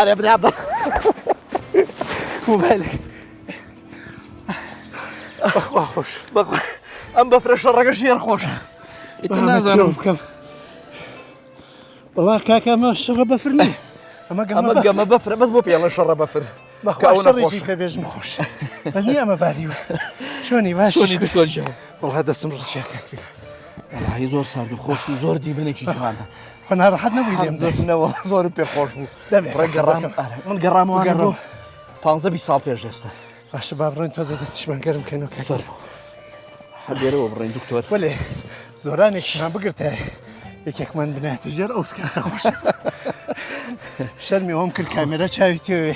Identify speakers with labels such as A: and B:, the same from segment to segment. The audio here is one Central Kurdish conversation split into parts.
A: أنا بنعم موبايلك
B: بخوا خوش
A: أم بفرش الرقم شير خوش
B: يتنازل كم والله كاكا ما شرب بفرني
A: أما بفر بس مو بيلا شر بفر
B: بخوا شر يجي في بيج مخوش بس ني أما باليو شوني ماشي
A: شو
B: والله هذا استمرت شيء
A: والله زور صار خوش زور دي بنك جوانا
B: خنا راحتنا ويليام
A: ده زور بيخوش رقرام من قرام وانا بانزا بيصال بيجسته
B: الشباب رين توزع تشمان كرم كانوا كفر
A: حد يروح برين دكتور
B: ولا زوراني ما بقرتها يك من بنات الجر أو سكان خوش شرمي هم كل كاميرا شايفتي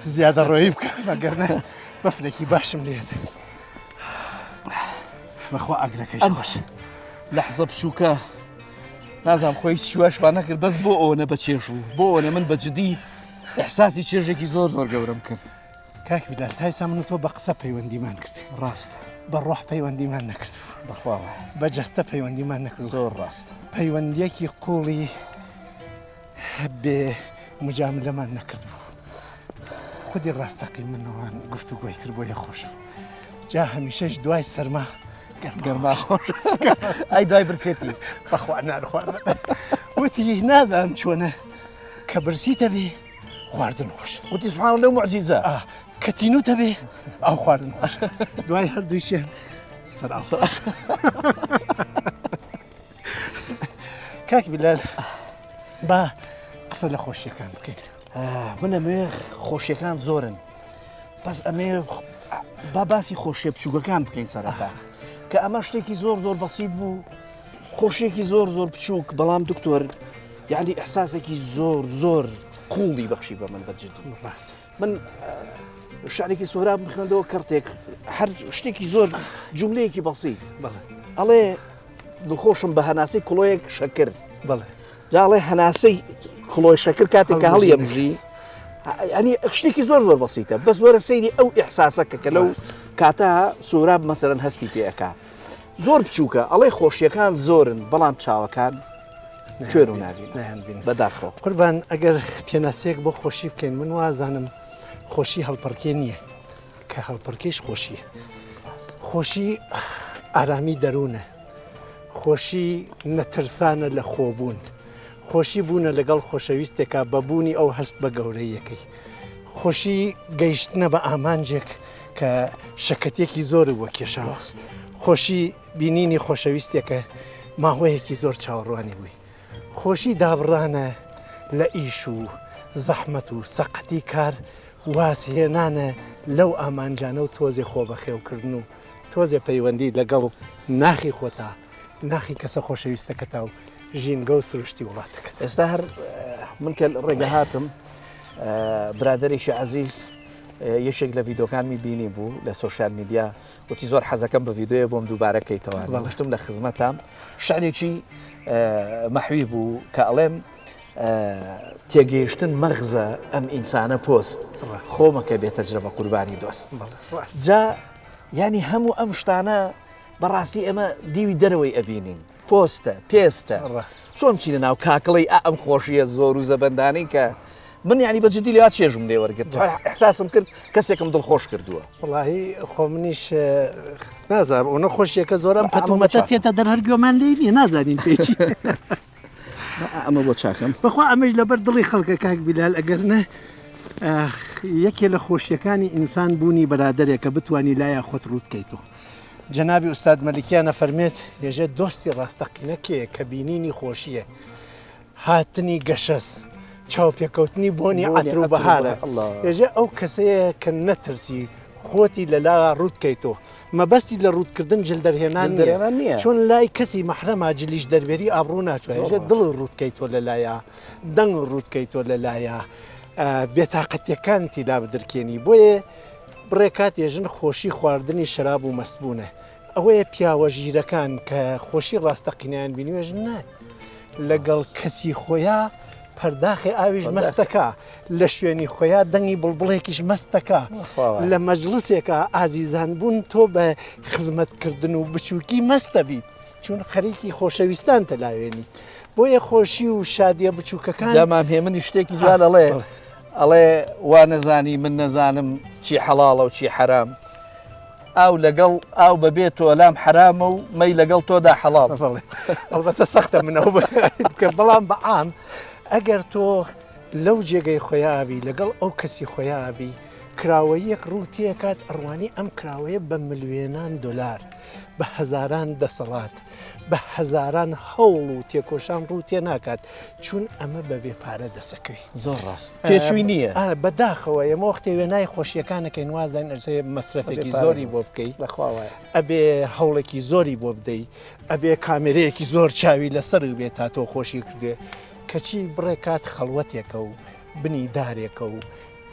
B: زيادة رهيب ما قرنا بفلكي باش مليت بخوا أقلك إيش خوش
A: لحظة بشوكة لازم خويس شواش ما نكر بس بو أنا بتشيرشو بو أنا من بجدي إحساسي شيرجي زور قورم كن
B: كاك بلال تاي سامنو تو بقصة بيوندي ما نكرت
A: راست
B: بروح بيوندي ما نكرت
A: بخوا
B: بجست بيوندي ما نكرت
A: زور راست
B: بيونديك يقولي بمجاملة ما نكرت خذي الراس تقيم منه وان قفتو قوي كربو يا خوش جا هميشش دواي سرما
A: قرما خوش أي داي برسيتي
B: أخوانا وتي هنا أمشونا كبرسي تبي خواردن خوش
A: وتي سبحان الله معجزة
B: كتينو تبي أو خواردن خوش دواي هردوشين الصراحة كاك بلال با قصة لخوشي كان بكيت
A: من أمير خوشي كان زورن بس أمير باباسي خوشي بشوكا كان بكين صراحة كأما شتيكي زور بسيط بو خوشيكي زور بشوك بلام دكتور يعني إحساسكي زور قولي بخشي بمن بجدي
B: راس
A: من الشعريكي سهراب مخندو كرتك هر شتيكي زور جمليكي بسيط
B: بله
A: الله دخوشم بهناسي كلويك شكر
B: بله
A: جا الله هناسي كلوي شكر كاتك هل يمجي يعني شتيكي زور بسيطة بس ورا سيدي أو إحساسك كلو كاتا سهراب مثلا هستي بيأكا زور بچووکە ئەڵێ خۆشیەکان زۆرن بەڵام چاوەکان کوێر و نابین بەداخەوە
B: قوربان ئەگەر پێناسەیەک بۆ خۆشی بکەین من وازانم خۆشی هەڵپەرکێ نییە کە هەڵپەرکێش خۆشیە خۆشی ئارامی دەروونە خۆشی نەترسانە لە خۆبوون خۆشی بوونە لەگەڵ خۆشەویستێکا بەبوونی ئەو هەست بە گەورەیەکەی خۆشی گەیشتنە بە ئامانجێک کە شەکەتێکی زۆر وە کێشاوەست خۆشی بینینی خۆشەویستێکە ماهۆیەکی زۆر چاوەڕوانی بووی خۆشی دابڕانە لە ئیش و زەحمەت و سەقەتی کار وازهێنانە لەو ئامانجانە و تۆزێ خۆبەخێوکردن و تۆزێ پەیوەندی لەگەڵ ناخی خۆتا ناخی کەسە خۆشەویستەکەتا و ژینگە و سروشتی وڵاتەکەت
A: ئێستا هەر من کە ڕێگە هاتم برادێکی عەزیز یەکێک لە ڤیدۆکانمی بینی بوو لە سۆشیال میدیا وتی زۆر حەزەکەم بە ڤیدۆیە بۆم دووبارە کەیتەوە گەشتم لە خزمەتام شعرێکی مەحوی بوو کە ئەڵێم تێگەیشتن مەغزە ئەم ئینسانە پۆست خۆمەکە بێتە جرە بە قوربانی دۆست جا ینی هەموو ئەم شتانە بەڕاستی ئێمە دیوی دەرەوەی ئەبینین پۆستە پێستە چۆن چی لە ناو کاکڵی ئەم خۆشیە زۆر و زەبەندانی کە من يعني بجدي لي شێژم لێ وەرگرت احساسم کرد کەسێکم دڵخۆش کردووە
B: وڵاهی خۆ منیش نازانم ئەو نەخۆشیەکە زۆرم پەتومەتە تێتە دەر هەرگوێمان لێ نییە نازانین پێچی
A: ئەمە بۆ چاکەم
B: بەخوا ئەمەش لەبەر دڵی خەڵکە کاک بیلال ئەگەر نە یەکێ لە خۆشیەکانی ئینسان بوونی بەرادەرێکە بتوانی لایە خۆت ڕوودکەیتەوە جەنابی ئوستاد مەلیکیانە فەرمێت ێژە دۆستی ڕاستەقینەکێ کە بینینی خۆشیە هاتنی گەشەس چاوپێکەوتنی بۆنی عەتر و بەهارە ێژە ئەو کەسەیە کە نەترسی خۆتی لەلا ڕوودکەیتەوە مەبەستی لە ڕوودکردن جل دەرهێنان نییە چۆن لای کەسی مەحرەما جلیش دەربێری ئابڕوو ناچوێت ێژە دڵ ڕوودکەیتەوە لەلایە دەنگ ڕوودکەیتەوە لەلایە بێتاقەتیەکانتی لا بدرکێنی بۆیە بڕێکات ێژن خۆشی خواردنی شراب و مەستبوونە ئەوەیە پیاوە ژیرەکان کە خۆشی ڕاستەقینیان بینیێژن نای لەگەڵ کەسی خۆیان پەرداخی ئاویش مەستەکە لە شوێنی خۆیان دەنگی بڵبڵێکیش مەستەکە لە مەجلسێکە ئازیزان بوون تۆ بە خزمەتکردن و بچووکی مەستە بیت چون خەریکی خۆشەویستان تەلاوێنی بۆیە خۆشی و شادیە بچووکەکان
A: جامام هێمنی شتێکی جوان ئەڵێ ئەڵێ وا نەزانی من نەزانم چی حەڵاڵە و چی حەرام ئاو لەگەڵ ئاو بەبێت تۆ لام حرامە و مەی لەگەڵ تۆدا حەڵاڵ
B: ئەڵبەتە سەختە منەوە بکە بەڵام بەعام ئەگەر تۆ لەو جێگەی خۆیابی لەگەڵ ئەو کەسی خۆیابی کراوەیەک ڕووتیەکات ئەڕوانی ئەم کراوەیە بە ملیێنان دلار بە هەزاران دەسەڵات بە هەزاران هەوڵ و تێکۆشان ڕووتێ ناکات چون ئەمە بەبێ پارە دەسەکەوی
A: زۆر ڕاست پێچووی نییە
B: بەداخەوە ئێمە وەختێ وێنای خۆشیەکانەکەی وازان ئەرزێ مەسرفێکی زۆری بۆ بکەیت
A: لەخواوە
B: ئەبێ هەوڵێکی زۆری بۆ بدەیت ئەبێ کامێرەیەکی زۆر چاوی لەسەر بێت تا تۆ خۆشی کردێ کەچی بڕێکات خەڵوەتێکە و بنی دارێکە و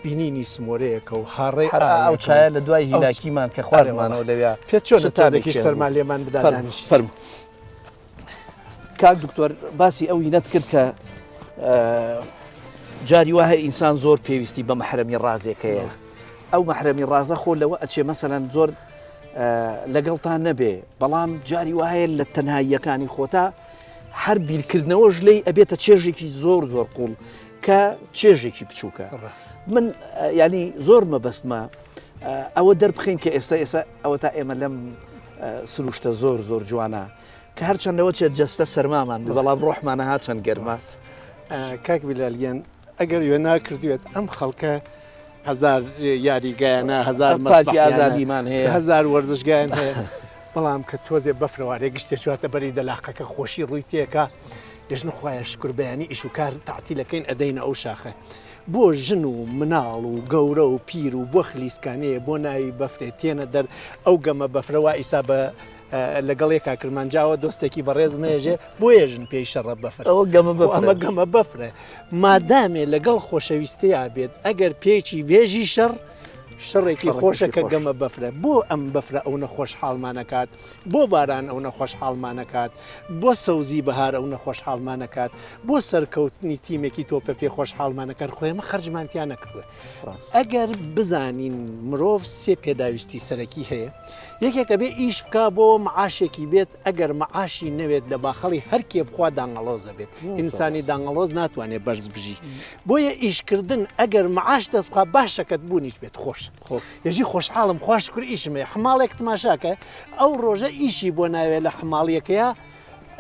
B: بینینی سمۆرەیەکە و هاڕێ
A: ئەو چایە لە دوای هیلاکیمان کە خوارمانەوە لەوێ
B: پێ چۆن تازێکی سەرمان لێمان بدانیش
A: فەرم کاک دکتۆر باسی ئەوی نەت کرد کە جاری وایە ئینسان زۆر پێویستی بە مەحرەمی ڕازێکەیە ئەو مەحرەمی ڕازە خۆ لەوە ئەچێ مەسەلەن زۆر لەگەڵتان نەبێ بەڵام جاری وایە لە تەنهاییەکانی خۆتا هەر بیرکردنەوەش لێی ئەبێتە چێژێکی زۆر زۆر قوڵ کە چێژێکی بچووکە من ینی زۆر مەبەستمە ئەوە دەربخین کە ئێستا ئەوە تا ئێمە لەم سروشتە زۆر زۆر جوانە کە هەرچەندەوە چێت جەستە سەرمامان بەڵام ڕۆحمانە هاچەند گەرماس
B: کاک بیلالیان ئەگەر وێنا کردوێت ئەم خەڵکە هزار یاریگایانە هزار
A: پاکی ئازادیمان هەیە
B: هزار وەرزشگایان هەیە بەڵام کە تۆزێ بەفرەوارێ گشتێ چواتە بەری دەلاقەکە خۆشی ڕووی تێکە یژن خوایە شکر بەیانی ئیش و کار تاعتیلەکەین ئەدەینە ئەو شاخە بۆ ژن و مناڵ و گەورە و پیر و بۆ خلیسکانەیە بۆ ناوی بەفرێ تێنە دەر ئەو گەمە بەفرەوە ئیسا بە لەگەڵێ کاکرمانجاوە دۆستێکی بەڕێز مێژێ بۆ ێژن پێی شەڕە بەفر ئەمە گەمە بەفرە مادامێ لەگەڵ خۆشەویستەیە بێت ئەگەر پێچی بێژی شەڕ شەڕێکی خۆشە کە گەمە بەفرە بۆ ئەم بەفرە ئەو نەخۆش حاڵمانەکات بۆ باران ئەو نەخۆش حاڵمانەکات بۆ سەوزی بەهار ئەو نەخۆش حاڵمانەکات بۆ سەرکەوتنی تیمێکی تۆپە پێ خۆش حاڵمانەکات خۆیمە خەرجمانتیان نەکردوە ئەگەر بزانین مرۆڤ سێ پێداویستی سەرەکی هەیە یەکێکە بێ ئیش بکە بۆ معاشێکی بێت ئەگەر معاشی نەوێت لە باخەڵی هەرکێ بخوا داڭەڵۆزە بێت ئینسانی داڭەڵۆز ناتوانێت بەرز بژی بۆیە ئیشکردن ئەگەر معاش دەست بخوا باشەکەت بوونیش بێت خۆش یەژی خۆشحاڵم خوش کرد ئیشمێ حماڵێک تماشاکە ئەو ڕۆژە ئیشی بۆ ناوێت لە حماڵیەکەیە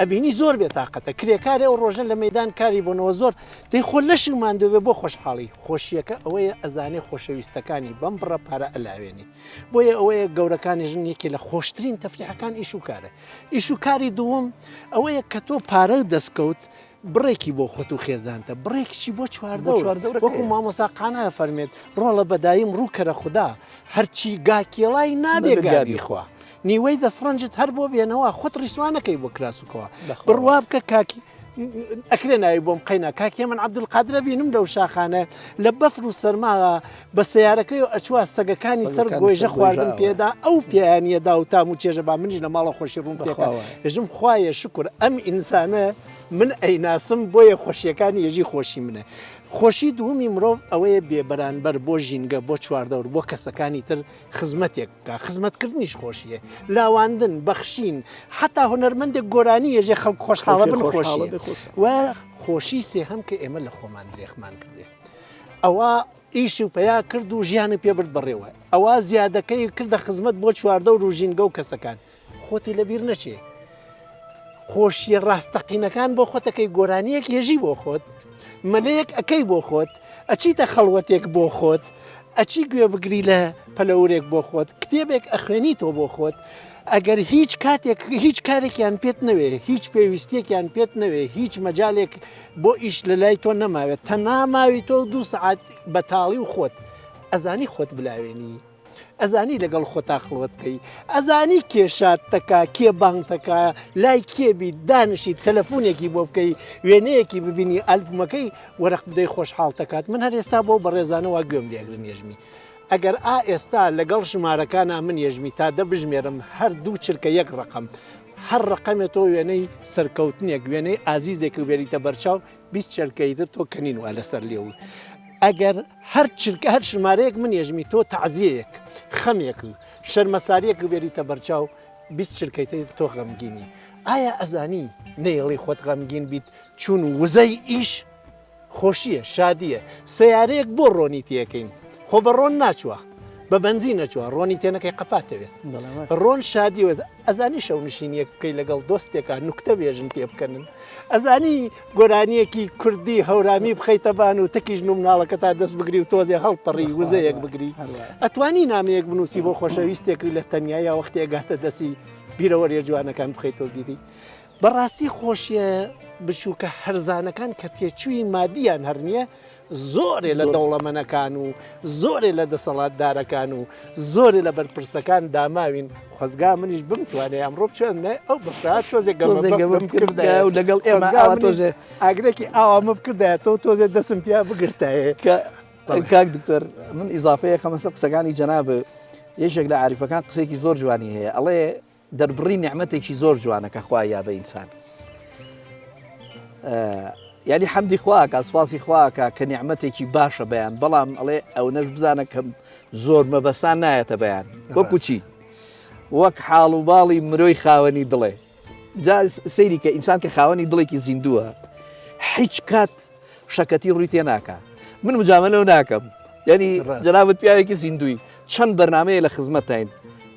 B: ئەبینی زۆر بێتاقەتە کرێکاری ئەو ڕۆژە لە مەدان کاری بۆنەوە زۆر دەی خۆ لەشمان دەبێ بۆ خۆشحاڵی خۆشیەکە ئەوەیە ئەزانێ خۆشەویستەکانی بەم بڕە پارە ئەلاوێنی بۆیە ئەوەیە گەورەکانی ژن یەکی لە خۆشترین تەفریحەکان ئیش و کارە ئیش و کاری دووەم ئەوەیە کە تۆ پارە دەستکەوت بڕێکی بۆ خۆت و خێزانتە بڕێکشی بۆ چواردە وەکو مامۆساقانە فەرمێت ڕۆڵە بەدایم ڕووکەرە خوددا هەرچی گاکێڵای نابێ گابی خوا نیوەی دەسڕەنجت هەر بۆ بێنەوە خۆت ڕیسوانەکەی بۆ کراسوکەوە بڕوا بکە کاکی ئەکرێ ناوی بۆم قەینا کاکی من عەبدولقادرە بینم لەو شاخانە لە بەفر و سەرماوە بە سەیارەکەی و ئەچوا سەگەکانی سەر گۆیژە خواردن پێدا ئەو پیانیەدا و تام و چێژە با منیش لە ماڵە خۆشی ڕوون پێکە ێژم خوایە شکر ئەم ئینسانە من ئەیناسم بۆیە خۆشیەکانی یەژی خۆشی منە خۆشی دووەمی مرۆڤ ئەوەیە بێبەرانبەر بۆ ژینگە بۆ چواردەور بۆ کەسەکانی تر خزمەتێک بکە خزمەتکردنیش خۆشیە لاواندن بەخشین حتا هونەرمەندێک گۆرانی ێژێ خەڵک خۆشحاڵە بن خۆشیە و خۆشی سێهەم کە ئێمە لە خۆمان درێخمان کردێ ئەوە ئیش و پیا کرد و ژیانی پێبرد بڕێوە ئەوە زیادەکەی کردە خزمەت بۆ چواردە و ژینگە و کەسەکان خۆتی لەبیر نەچێ خۆشیە ڕاستەقینەکان بۆ خۆتەکەی گۆرانیەک هێژی بۆ خۆت مەلەیەک ئەەکەی بۆ خۆت ئەچیتە خەڵوەتێک بۆ خۆت ئەچی گوێ بگری لە پەلەورێک بۆ خۆت کتێبێک ئەخوێنیتەوە بۆ خۆت ئەگەر هیچ کاتێک هیچ کارێکیان پێت نەوێ هیچ پێویستێکیان پێت نەوێ هیچ مەجالێک بۆ ئیش لە لای تۆ نەماوێت تەناماوی تۆ 2 سعات بەتاڵی و خۆت ئەزانی خۆت بلاوێنی ئەزانی لەگەڵ خۆتا خڵوت بکەی ئەزانی کێشات تەکا کێ بانگتەکە لای کێبی دانشی تەلەفۆنێکی بۆ بکەی وێنەیەکی ببینی ئەلبومەکەی وەرەق بدەی خۆشحاڵ تەکات من هەر ئێستا بۆ بەڕێزانەوە گوێم لێگرن یێژمی ئەگەر ئێستا لەگەڵ ژمارەکانە من یێژمی تا دەبژمێرم هەر دوو چرکە یەک ڕقم هەر ڕقەمێتەوە وێنەی سەرکەوتنێک وێنەی ئازیزێک و بێریتە بەرچاو 20 چرکەیتر تۆ کەنینوە لەسەر لێو ئەگەر هەر چرکە هەر ژمارەیەک من یێژمی تۆ تەعزیەیەک خەمێک و شەرمەساریەک و بێریتە بەرچاو 20 چرکەیتر تۆ غەمگینی ئایا ئەزانی نەیڵی خۆت غەمگین بیت چون وزەی ئیش خۆشیە شادیە سیارەیەک بۆ ڕۆنی تیەکەین خۆ بە ڕۆن ناچووە بە بەنزی نەچووە ڕۆنی تێنەکەی قەپاتەوێت ڕۆن شادی وێز ئەزانی شەو نشینیە بکەی لەگەڵ دۆستێکە نوکتە بێژن پێ بکەنن ئەزانی گۆرانیەکی کوردی هەورامی بخەیتەبان و تەکیژ و مناڵەکە تا دەست بگری و تۆزێ هەڵپەڕی وزەیەک بگری ئەتوانی نامەیەک بنووسی بۆ خۆشەویستێکی لە تەنیایە وەختێ گاتە دەسی بیرەوەریە جوانەکان بخەیتەوە بیری بەڕاستی خۆشیە بچووکە هەرزانەکان کە تێچووی مادیان هەر نییە زۆرێ لە دەوڵەمەنەکان و زۆرێ لە دەسەڵاتدارەکان و زۆرێ لە بەرپرسەکان داماوین خۆزگا منیش بمتوانێت ئەمڕۆ چێنێ ئەو بەفرات تۆزێک گەڵم کردای و لەگەڵ ئێمە تۆزێ ئاگرێکی ئاوامە بکردایە تۆ تۆزێ دەسم پیا بگرتایە
A: کاک دکتۆر من ئیزافەیە خەمەسە قسەکانی جەناب یەکێک لە عاریفەکان قسێکی زۆر جوانی هەیە ئەڵێ دەربڕی نعمەتێکی زۆر جوانەکە خوا یا بە ئینسان یعنی حەمدی خواکە سوپاسی خواکە کە نیعمەتێکی باشە بەیان بەڵام ئەڵێ ئەو نەش بزانە کەم زۆر مەبەسان نایەتە بەیان وەکو چی وەک حاڵ و باڵی مرۆی خاوەنی دڵێ جا سەیری کە ئینسان کە خاوەنی دڵێکی زیندووە هیچ کات شەکەتی ڕووی تێ ناکە من مجاملە ناکەم یعنی جەنابەت پیاوێکی زیندوی چەند بەرنامەیە لە خزمەتین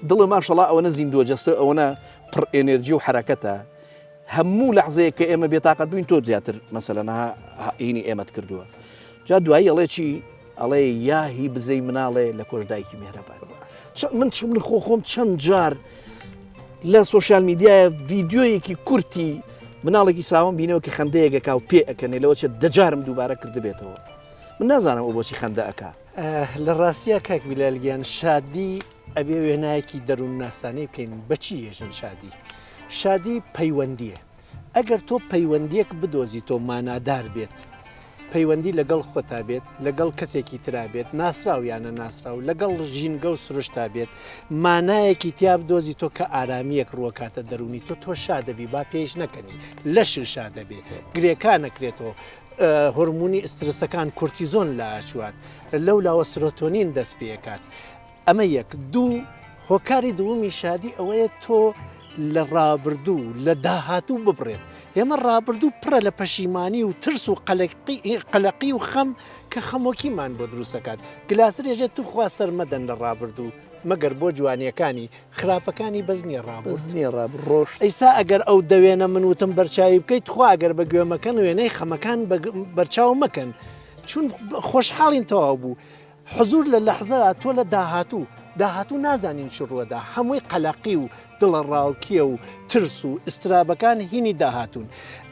A: دڵی ماشەڵا ئەوەنە زیندووە جەستە ئەوەنە پڕ ئێنێرجی و حرەکەتە هەموو لەحزەیە کە ئێمە بێتاقەت بووین تۆ زیاتر مەسەلەنها هینی ئێمەت کردووە جا دوایی ئەڵێ چی ئەڵێ یاهی بزەی مناڵێ لە کۆژدایکی مێرەبان من خۆم چەند جار لە سوۆشیال میدیایە ڤیددیۆیەکی کورتی مناڵێکی ساوم بینەوە کە خەندەیەکەکا و پێ ئەەکەنێ لەوە چێت دەجارم دووبارە کردبێتەوە من نازانم ئەو بۆچی خەندە ئەکا
B: لە ڕاستیە کاک بیلالگیان شادی ئەبێ وێنایەکی دەروون ناسانەی بکەین بەچی ێژن شادی پەیوەندیە ئەگەر تۆ پەیوەندیەک بدۆزی تۆ مانادار بێت پەیوەندی لەگەڵ خۆتا بێت لەگەڵ کەسێکی ترا بێت ناسراویانە ناسرااو لەگەڵ ژینگە و سروشتا بێت مانایەکی تیا بدۆزی تۆ کە ئارامیەک ڕووەکاتە دەرونی تۆ شادەبی با پێش نەکەنی لەشر شادەبێت گرێکان نەکرێتەوە هۆرمونی ئسترسەکان کورتیزۆن لە ئاچوات لەو لاوە سرۆتۆنین دەست پێکات ئەمە یەک دوو هۆکاری دووەمی شادی ئەوەیە تۆ لە ڕابردوو لە داهاتوو ببڕێت ئێمە ڕابردوو پڕە لە پەشیمانی و ترس و قەلەقی و خەم کە خەمۆکیمان بۆ دروستەکات گلاسر ێژێت تو خوا سەرمەدەن لە ڕابردوو مەگەر بۆ جوانیەکانی خراپەکانی بەزنیە ڕۆژ ئەیسا ئەگەر ئەو دەوێنە منوتم بەرچاوی بکەیت خوا ئەگەر بە گوێمەکەن وێنەی خەمەکان بەرچاو مەکەن چون خۆشحاڵین تەواو بوو حزور لە لەحزە تۆ لە داهاتوو نازانین شڕوەدا هەمووی قەلەقی و دڵە ڕاوکیە و ترس و ئسترابەکان هینی داهاتون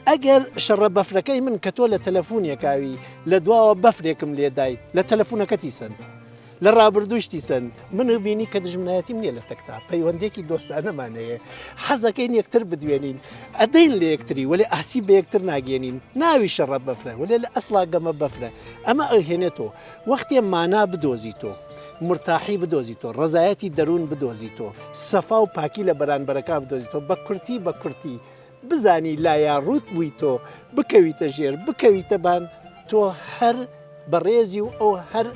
B: ئەگەر شەڕە بەفرەکەی من کە تۆ لە تەلەفۆنیەکاوی لە دواوە بەفرێکم لێدایت لە تەلەفۆنەکەتی سند لە ڕابردوشتی سند من بینی کە دژمنایەتیم نییە لە تەکتا پەیوەندێکی دۆستانەمانەیە حەزەکەین یەکتر بدوێنین ئەدەین لە یەکتری وەێ ئاسی بە یەکتر ناگەێنین ناوی شەڕە بەفرە وەێ لە ئەسڵا گەمە بەفرە ئەمە ئەهێنێتەوە وەختێ مانا بدۆزیتۆ مرتاحی بدۆزیتۆ ڕزایەتی دەروون بدۆزیتۆ سەفا و پاکی لە بەرانبەرەکە بدۆزیتۆ بە کورتی بزانی لایاڕوت بووی تۆ بکەویتە ژێر بکەویتە بان تۆ هەر بەڕێزی و ئەو هەر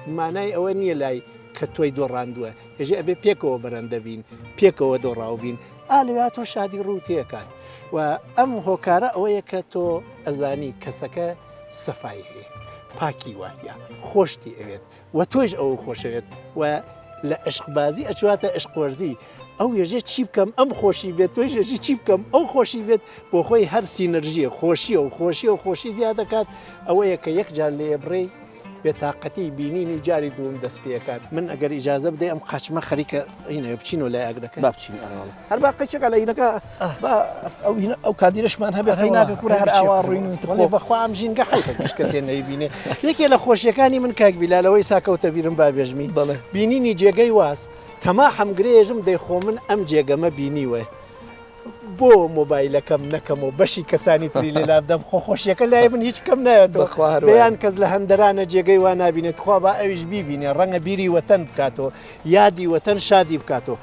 B: مانای ئەوە نییە لای کە تۆی دۆڕاندووە هێژێ ئەبێ پێکەوە بەرەندەبین پێکەوە دۆڕاوبین ئالویا تۆ شادی ڕووتێکات و ئەم هۆکارە ئەوەیە کە تۆ ئەزانی کەسەکە سەفای هەیە پاکی واتە خۆشتی ئەوێت و تۆش ئەو خۆشەوێت و لە عشقبازی ئەچواتە عشقوەرزی ئەو ێژێ چی بکەم ئەم خۆشی بێت تۆی ژێژی چی بکەم ئەو خۆشی بێت بۆ خۆی هەر سینەرژیە خۆشی زیاد دەکات ئەوەیە کە یەک جار لێ بڕێ بێتاقەتی بینینی جاری دوم دەست پێکات من ئەگەر ئیجازە بدەی ئەم قاچمە خەریکە هینە بچین و لای ئەگرەکە
A: بچین هەر باقیچەکە لە هینەکە ئەو کادیرشمان هەبێت هەیناکە کوورە هەر ئاوا ڕووین
B: بەخوا ئەم ژینگە حیفە کەسێ نەیبینێ یەکێ لە خۆشیەکانی من کاک بیلالەوەی ساکەوتە بیرم بابێژمی بینینی جێگەی واز تەما هەمگرێژم دەیخۆ من ئەم جێگەمە بینیوە بۆ مۆبایلەکەم نەکەم و بەشی کەسانی تری لێ لابدەم خۆشیەکە لای من هیچ کەم نایەتەوە بەیان کەس لە هەندەرانە جێگەی وا نبینێت خوا با ئەویش بیبینێ ڕەنگە بیری وەتەن بکاتەوە یادی وەتەن شادی بکاتەوە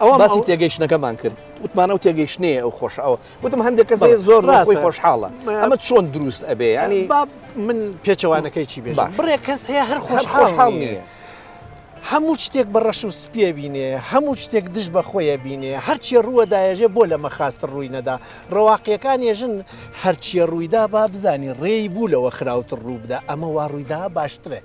A: ئەوە باسی تێگەیشتنەکەمان کرد وتمانە و تێگەیشتنێ ئەو خۆشەوە وتم هەندێک کەسێ زۆر ڕاستی خۆشحاڵە ئەمە چۆن دروست ئەبێ ینی
B: من پێچەوانەکەی چی بێژم بڕێ کەس هەیە هەر خۆشحاڵ نییە هەموو شتێک بە ڕەش و سپێ بینێ هەموو شتێک دش بە خۆیە بینێ هەرچی ڕووەدایەژێ بۆ لە مەخاست ڕووی نەدا ڕەواقیەکان ێژن هەرچیە ڕوویدا با بزانی ڕێی بوو لەوە خراوتر ڕوو بدە ئەمە وا ڕوویدا باشترە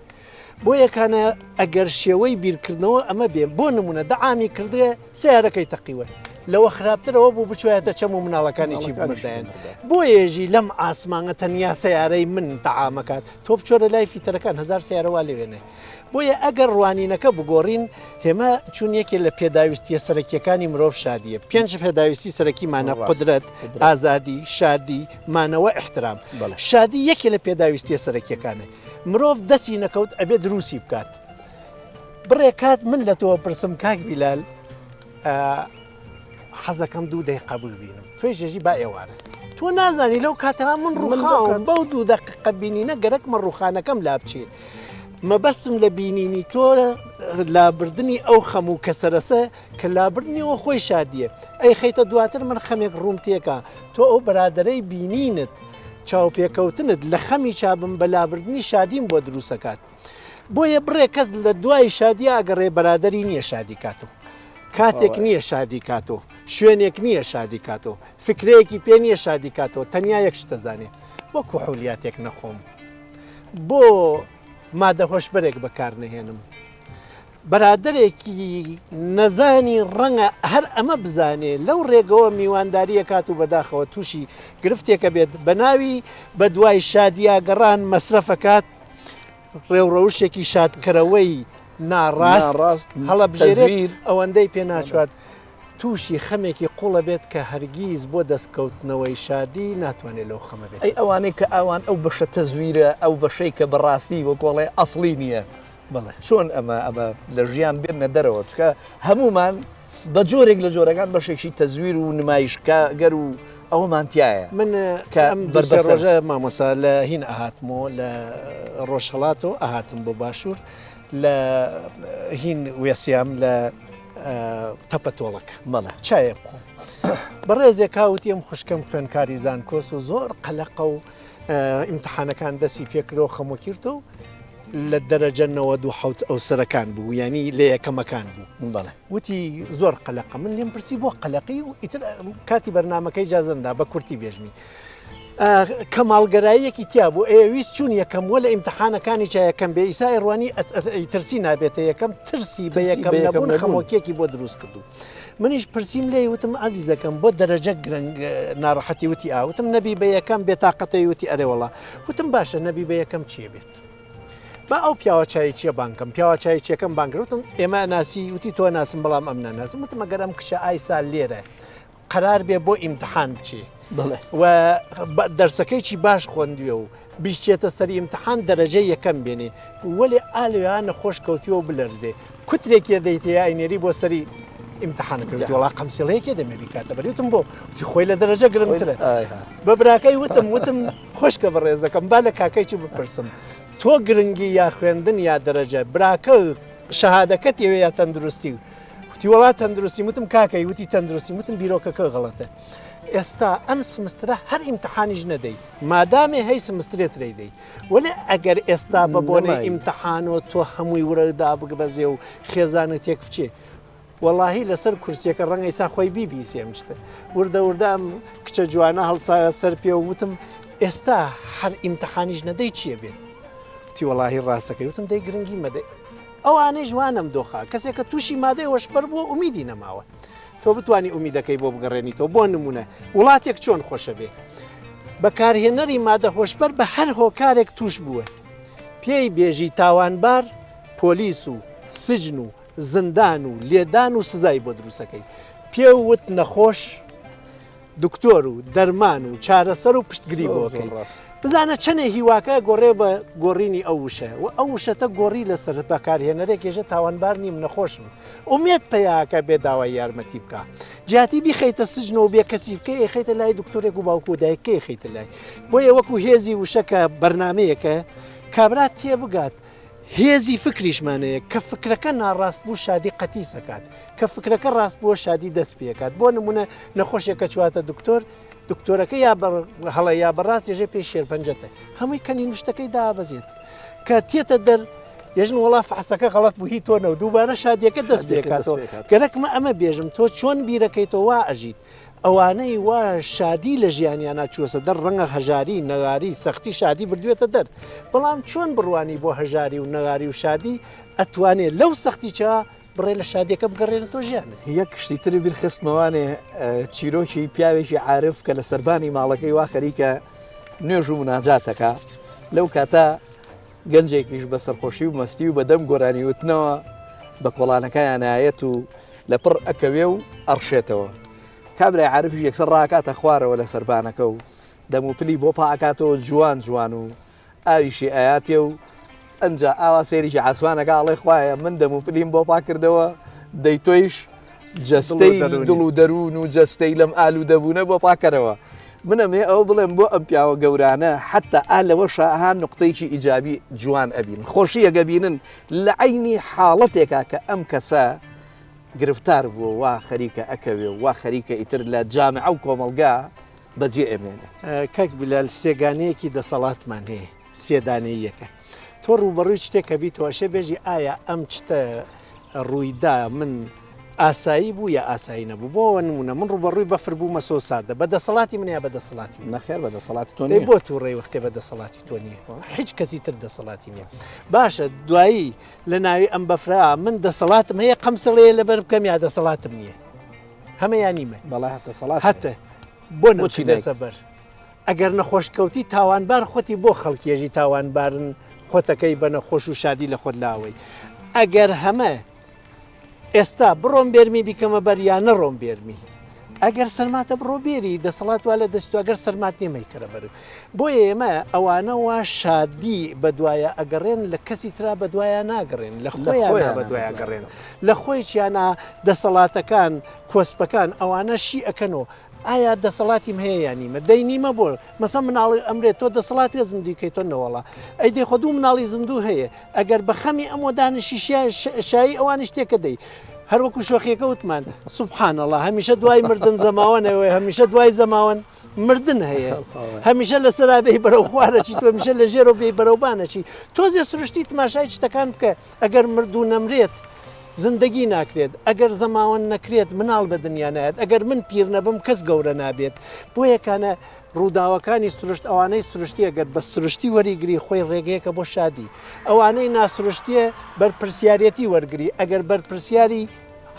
B: بۆ یەکانە ئەگەر شێوەی بیرکردنەوە ئەمە بێ بۆ نمونە دەعامی کردێ سیارەکەی تەقیوە لەوە خراپترەوە بوو بچوایەتە چەم و مناڵەکانێکی بمردایەن بۆ ێژی لەم ئاسمانە تەنیا سیارەی من تەعامەکات تۆ بچۆرە لای فیتەرەکان هزار سیارەوا لێوێنێ بۆیە ئەگەر ڕوانینەکە بگۆڕین هێمە چون یەکێ لە پێداویستیە سەرەکیەکانی مرۆڤ شادیە 5 پێداویستی سەرەکیمانە قودرەت ئازادی شادی مانەوە احترام شادی یەکێ لە پێداویستیە سەرەکیەکانە مرۆڤ دەستی نەکەوت ئەبێ دروستی بکات بڕێکات من لە تۆ پرسم کاک بیلال حەزەکەم 2 دقیقە ببینم توێ ژێژی با ئێوارە تۆ نازانی لەو کاتەوە من ڕووخاوم بەو 2 دقیقە بینینە گەرەک من ڕووخانەکەم لا بچێت مەبەستم لە بینینی تۆ لابردنی ئەو خەم و کەسەرەسە کە لابردنیەوە خۆی شادیە ئەی خەیتە دواتر من خەمێک ڕووم تێکە تۆ ئەو بەرادەرەی بینینت چاوپێکەوتنت لە خەمی چابم بە لابردنی شادیم بۆ دروستەکات بۆیە بڕێ کەس لە دوای شادی ئاگەڕێ بەرادەری نییە شادی کاتۆ کاتێک نییە شادی کاتۆ شوێنێک نییە شادی کاتۆ فکرەیەکی پێ نییە شادی کاتۆ تەنیا یەک شتەزانێ بۆ کوحولیاتێک نەخۆم بۆ مادە هۆشبەرێک بەکار نەهێنم بەرادەرێکی نەزانی ڕەنگە هەر ئەمە بزانێ لەو ڕێگەوە میوانداریە کات و بەداخەوە تووشی گرفتێکە بێت بە ناوی بە دوای شادیا گەڕان مەسرەفەکات ڕێوڕەوشێکی شادکەرەوەی ناڕاست هەڵە بژێرێت ئەوەندەی پێ ناچوات تووشی خەمێکی قوڵە بێت کە هەرگیز بۆ دەستکەوتنەوەی شادی ناتوانێت لەو خەمە بێت
A: ئەی ئەوانەی کە ئەوان ئەو بەشە تەزویرە ئەو بەشەی کە بەڕاستی وە گۆڵێ ئەسڵی نییە
B: بڵێ
A: چۆن ئەمە لە ژیان بێنە دەرەوە چکە هەمومان بە جۆرێک لە جۆرەکان بەشێکی تەزویر و نمایشگەر و ئەوەمانتیایە
B: من ئەم ڕۆژە مامۆسا لە هین ئاهاتمەوە لە ڕۆژهڵاتەوە ئاهاتم بۆ باشوور لە هین وێسیام لە تەپەتۆڵک
A: مەڵە
B: چایە بخۆم بەڕێزێک کاوتی ئەم خوشکەم خوێنکاری زانکۆس و زۆر قەلەقە و ئیمتحانەکان دەستی پێکرەوە خەمۆکیرتە و لە دەرەجەنەوە 2 حوت ئەو سەرەکان بوو ینی لە یەکەمەکان بوو وتی زۆر قەلەقە من لێم پرسی بۆ قەلەقی و ئیتر کاتی بەرنمەکەی جازندا بە کورتی بێژمی کەماڵگەراییەکی تیا بوو ئێویست چوون یەکەم وە لە ئیمتحانەکانی چایەکەم بێ ئیسا ئێڕوانی ترسی نابێتە یەکەم ترسی بە یەکەم نەبوون خەمۆکیەکی بۆ دروست کردو منیش پرسییم لێ وتم ئازیزەکەم بۆ دەرەجە گرنگ ناڕەحەتی وتی ئاوتم نەبی بە یەکەم بێتاقەتەی وتی ئەرێوەڵا وتم باشە نەبی بە یەکەم چیە بێت با ئەو پیاوە چای چیە بانکەم پیاوە چای چیەکەم بانکرتم ئێمە ناسی وتی تۆ ناسم بەڵام ئەم ناناسم وتم ئەگەر ئەم کچە ئایسا لێرە قرار بێ بۆ ئیمتحان بچێ و دەرسەکەیکی باش خوێندوێ و بیشتێتە سەری ئیمتحان دەرەجەی یەکەم بێنێ وەێ ئالویان نەخۆش کەوتیەوە بلەرزێ کوترێکی دەیتەیە ئاینێری بۆ سەری ئیمتحانەکەوت وڵا قەمسیڵەیەکی دەمێری کاتە بەریوتم بۆ وتی خۆی لە دەرەجە گرنگترە بە براکەی وتم خۆشکە بە ڕێزەکەم با لە کاکەیکی بپرسم تۆ گرنگی یا خوێندن یا دەرەجە براکە شەهادەکەت ئێوە یا تەندروستی وتی وڵات تەندروستی وتم کاکەی وتی تەندروستی وتم بیرۆکەکە غەڵەتە ئێستا ئەم سمسترە هەر ئیمتحانیش نەدەی مادامێ هەی سمسترێت ڕێدەی وەێ ئەگەر ئێستا بە بۆنەی ئیمتحانەوە تۆ هەمووی وەرەدا بگبەزێ و خێزانت تێک بچێ وەڵاهی لەسەر کورسیەکە ڕەنگەی سا خۆی بیبیسێم شتە وردە وردام کچە جوانە هەڵسایە سەر پێ و وتم ئێستا هەر ئیمتحانیش نەدەی چییە بێت تی وەڵاهی ڕاستەکەی وتم دەی گرنگی مەدەی ئەوانەی جوانم دۆخا کەسێکە تووشی مادەی وەشبەر بووە ئومیدی نەماوە تۆ بتانی ئومیدەکەی بۆ بگەڕێنیتەوە بۆ نمونە وڵاتێک چۆن خۆشە بێ بەکارهێنەری مادە هۆشبەر بە هەر هۆکارێک توش بووە پێی بێژی تاوانبار پۆلیس و سجن و زندان و لێدان و سزای بۆ دروستەکەی پێوت نەخۆش دکتۆر و دەرمان و چارەسەر و پشتگیری بۆکەی بزانە چەنێ هیواکە گۆڕێ بە گۆڕینی ئەو وشە و ئەو وشەتە گۆڕی لەسەر بەکارهێنەرێک ێژە تاوانبار نیم نەخۆشم ئومێت پێیاکە بێ داوای یارمەتی بکە جیاتی بیخەیتە سجنەوە بێ کەسی بکە خەیتە لای دکتۆرێک و باوکو و دایکەی خەیتە لای بۆیە وەکو هێزی وشەکە بەرنمەیەکە کابرات تێ بگات هێزی فکریشمانەیە کە فکرەکە ناڕاست بوو شادی قەتی سەکات کە فکرەکە ڕاست بووە شادی دەست پێکات بۆ نمونە نەخۆشیەکە چواتە دکتۆر دکتۆرەکە یا هەڵە یا بەڕاست ێژە پێی شێرپەنجەتە هەمووی کەنی نوشتەکەی دابەزێت کە تێتە دەر یژن وڵا فحسەکە غەڵەت بوو هی تۆ نەو دووبارە شادیەکە دەست پێکاتەوە گەرەکمە ئەمە بێژم تۆ چۆن بیرەکەیتەوە وا ئەژیت ئەوانەی وا شادی لە ژیانیان ناچووەسە دەر ڕەنگە هەژاری نەغاری سەختی شادی بردوێتە دەر بەڵام چۆن بڕوانی بۆ هەژاری و نەغاری و شادی ئەتوانێت لەو سەختی چا بڕێ لە شادیەکە بگەڕێنێتەوە ژیانت
A: یەک شتیتری بیرخستمەوانێ چیرۆکی پیاوێکی عارف کە لە سەربانی ماڵەکەی وا خەریکە نوێژ و مناجاتەکە لەو کاتە گەنجێکیش بە سەرخۆشی و مەستی و بەدەم گۆرانی وتنەوە بە کۆڵانەکەیان نایەت و لەپڕ ئەکەوێ و ئەڕشێتەوە کابرای عارفش یەکسەر ڕاکاتە خوارەوە لە سەربانەکە و دەم و پلی بۆ پاکاتەوە جوان جوان و ئاویشی ئاياتێ و ئەنج ئاوا سێریی عسوانەکە ئاڵێ خوایە من دەم و پلیم بۆ پاکردەوە دەی تۆیش جەستەی دڵ و دەروون و جەستەی لەم ئالو دەبوونە بۆ پاکەرەوە منەمێ ئەو بڵێم بۆ ئەم پیاوە گەورانە حتا ئا لەوە شاهان نقطەیەکی ئیجابی جوان ئەبین خۆشیە گەبینن لە عینی حاڵەتێکا کە ئەم کەسە گرفتار بووە وا خەریکە ئەکەوێ وا خەریکە ئیتر لە جامعە و کۆمەلگا بەجێ ئەمێنێ
B: کاک بلال سێگانەیەکی دەسەڵاتمان هەیە سێدانەیەکە تۆ ڕوبەڕووی شتێکە بیتواشێ بێژی ئایا ئەم شتە ڕوویدا من ئاسایی بوو یا ئاسایی نەبوو بۆەوە نمونە من ڕوبەڕووی بەفر بوو مەسۆ ساردە بەدەسەڵاتی من یا بەدەسەڵاتی
A: نەخێر بەدەسەڵاتی تۆ
B: بۆ تو ڕێی وەختێ بەدەسەڵاتی تۆ نییە هیچ کەسی تر دەسەڵاتی نییە باشە دوایی لە ناوی ئەم بەفرا من دەسەڵاتم هەیە قەمسەڵەیە لەبەر بکەم یا دەسەڵاتم نییە هەمەیان نیمە
A: بەڵا هەتە
B: هەتە بۆ نەچی دەسەبەر ئەگەر نەخۆشکەوتی تاوانبار خۆتی بۆ خەڵکیێژی تاوانبارن خۆتەکەی بە نەخۆش و شادی لە خۆت لاوەی ئەگەر هەمە ئێستا بڕۆم بێرمی بیکەمە بەریا نەڕۆم بێرمی ئەگەر سەرماتە بڕۆ بێری دەسەڵات وا لە دەست ئەگەر سەرمات نێمەیکەرە بەر بۆیە ئێمە ئەوانەوە شادی بەدوایە ئەگەڕێن لە کەسی ترا بەدوایە ناگەڕێن لە خۆیان بەدوایە گەڕێن لە خۆی چیانە دەسەڵاتەکان کۆسپەکان ئەوانە شی ئەەکەنەوە ئایا دەسەڵاتیم هەیە یانیمە دەینیمە بۆ مەسە مناڵی ئەمرێت تۆ دەسەڵاتی زیندویکەی تۆ نەوەڵە ئەی دێ خۆ دوو مناڵی زیندوو هەیە ئەگەر بە خەمی ئەمە دانشی شایی ئەوانی شتێکە دەی هەروەکو شۆخیەکە وتمان سوبحان الله هەمیشە دوای مردن زەماوەنەوەی هەمیشە دوای زەماوەن مردن هەیە هەمیشە لە سەرابێی بەرەو خوارەچی تۆ میشە لە ژێرە بێ بەرەوبانەچی تۆزێ سروشتی تماشای شتەکان بکە ئەگەر مردوو نەمرێت زندگی ناکرێت ئەگەر زەماوەن نەکرێت مناڵ بە دنیا نایەت ئەگەر من پیر نەبم کەس گەورە نابێت بۆ یەکانە ڕووداوەکانی سروشت ئەوانەی سروشتی ئەگەر بە سروشتی وەریگری خۆی ڕێگەیەکە بۆ شادی ئەوانەی ناسروشتیە بەرپرسیارەتی وەرگری ئەگەر بەرپرسیاری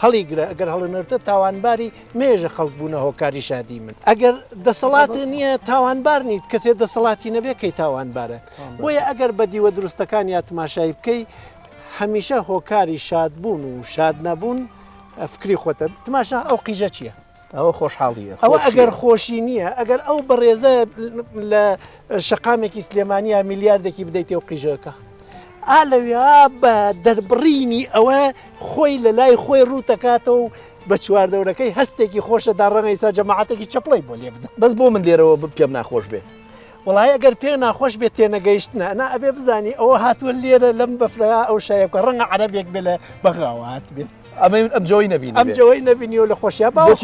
B: هەڵیگرە ئەگەر هەڵنەرتە تاوانباری مێژە خەڵک بوونە هۆکاری شادی من ئەگەر دەسەڵات نییە تاوانبار نیت کەسێ دەسەڵاتی نەبێ کەی تاوانبارە بۆیە ئەگەر بەدیوە دروستەکان یا تماشای بکەی هەمیشە هۆکاری شادبوون و شاد نەبوون فکری خۆتە تماشا ئەو قیژە چییە؟
A: ئەوە خۆشحاڵیە
B: ئەوە ئەگەر خۆشی نییە ئەگەر ئەو بەڕێزە لە شقامێکی سلێمانیا میلیاردێکی بدەیتێ و قیژەکە ئالەویا بە دەربڕینی ئەوە خۆی لە لای خۆی ڕووتەکاتەوە و بە چواردەورەکەی هەستێکی خۆشەدا ڕەنگەی سا جەماعەتێکی چەپڵی بۆ لێ بدە
A: بەس بۆ من لێرەوە پێم ناخۆش بێت
B: وڵای ئەگەر پێ ناخۆش بێت تێنەگەیشتنە نا ئەبێ بزانی ئەوە هاتووە لێرە لەم بەفرا ئەو شایە بکە ڕەنگە عەرەبێک بێ لە بەغاوات بێت
A: ئەم جۆی نەبین
B: ئەم جەوەی نەبینی و لە خۆشییا باوەڵ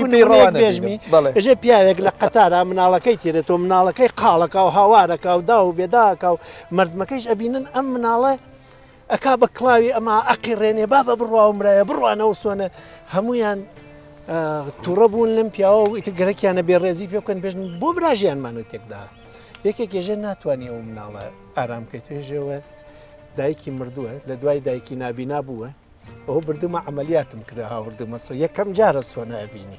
B: بێژمی ئەژێ پیاوێک لە قەتارا مناڵەکەی تێرێتەوە مناڵەکەی قاڵەکە و هاوارەکە و دا و بێداکە و مردمەکەیش ئەبینن ئەم مناڵە ئەکا بە کڵاوی ئەمە ئەقیڕێنێ بابە بڕوا مرایە بڕوانەوە سۆنە هەمویان تووڕە بوون لەم پیاوە و ئیتر گەرەکیانە بێڕێزی پێ بکەن بێژن بۆ براژیانمانە تێکدا یەکێک ێژێ ناتوانێ ئەو مناڵە ئارام بکەیت هێژەوە دایکی مردووە لە دوای دایکی نابینا بووە ئەو بردمە عملیاتم کرا هاوردمە سۆ یەکەم جارە سۆنە ئەبینی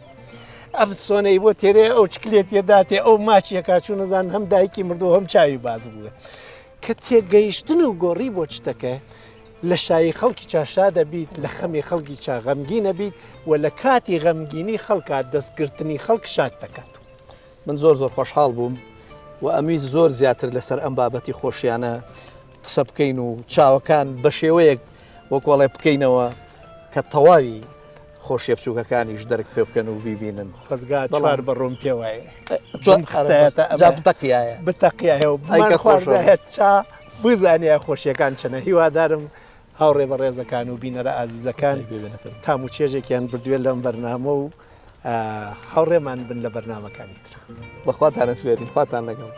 B: ئەم سۆنەی بۆ تێرێ ئەو چکلێتیە داتێ ئەو ماچیەکە چوونەزان هەم دایکی مردووە هەم چاوی باز بووە کە تێگەیشتن و گۆڕی بۆ شتەکە لە شایی خەڵکی چاشا دەبیت لە خەمی خەڵکی چا غەمگی نەبیت و لە کاتی غەمگینی خەڵکات دەستگرتنی خەڵک شاد دەکات
A: من زۆر خۆشحاڵ بووم و ئەمیز زۆر زیاتر لەسەر ئەم بابەتی خۆشیانە قسە بکەین و چاوەکان بە شێوەیەک وەکوڵێ بکەینەوە کە تەواوی خۆشیە بچووکەکانیش دەرک پێ بکەن و بیبینن
B: خۆزگا چوار بەڕۆم پێوایە
A: بتەقیایە
B: بتەقیایە و خواردایە چا بزانیە خۆشیەکان چنە هیوادارم هاوڕێ بە ڕێزەکان و بینەرە ئازیزەکان تام و چێژێکیان بردوێ لەم بەرنامە و هاوڕێمان بن لە بەرنامەکانی تر
A: بەخواتان ئەسوێرین خواتان لەگەڵ